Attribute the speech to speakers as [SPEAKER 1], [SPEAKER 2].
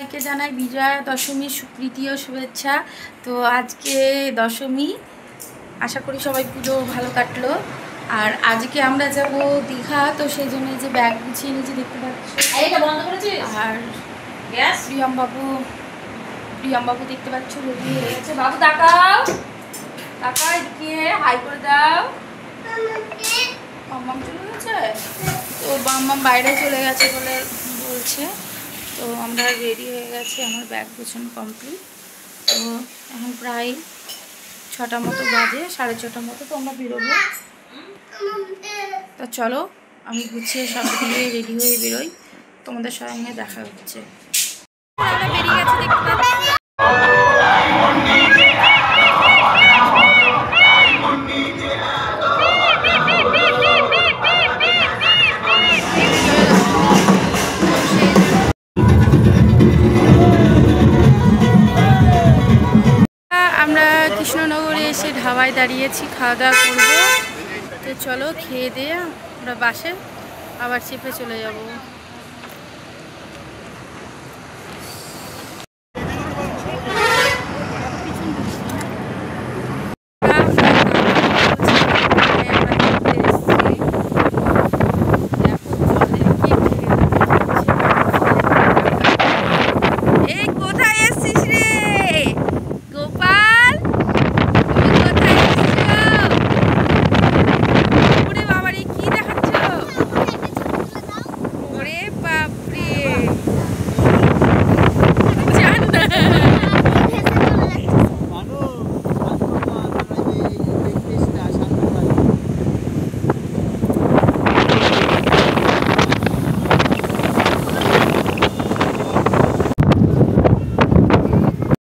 [SPEAKER 1] সবাইকে জানাই বিজয়া দশমীর সুপ্রীতি ও শুভেচ্ছা। তো আজকে দশমী, আশা করি সবাই পুজো ভালো কাটলো। আর আজকে আমরা যাব দীঘা, তো সেই জন্য যে ব্যাগ গুছিয়ে নিয়েছি দেখতে পাচ্ছি। আর প্রিয়মবাবু দেখতে পাচ্ছ রেডি হয়ে গেছে। বাবু তাকাও, তাকাও এদিকে, হাই করে দাও। মাম্মাম চলে গেছে, তো মাম্মাম বাইরে চলে গেছে বলে বলছে। তো আমরা রেডি হয়ে গেছি, আমার ব্যাগ গোছানো কমপ্লিট। তো এখন প্রায় 6টা মতো বাজে, 6:30 মতো, তো আমরা বেরোবো। তো চলো আমি গুছিয়ে সব দিয়ে রেডি হয়ে বেরোই, তোমাদের সঙ্গে দেখা হচ্ছে। আমরা বেরিয়ে গেছি দেখতে পাচ্ছি। আমরা কৃষ্ণনগরে এসে ধাবায় দাঁড়িয়েছি, খাওয়া দাওয়া করবো। তো চলো খেয়ে দিয়ে আমরা বাসে আবার চেপে চলে যাব।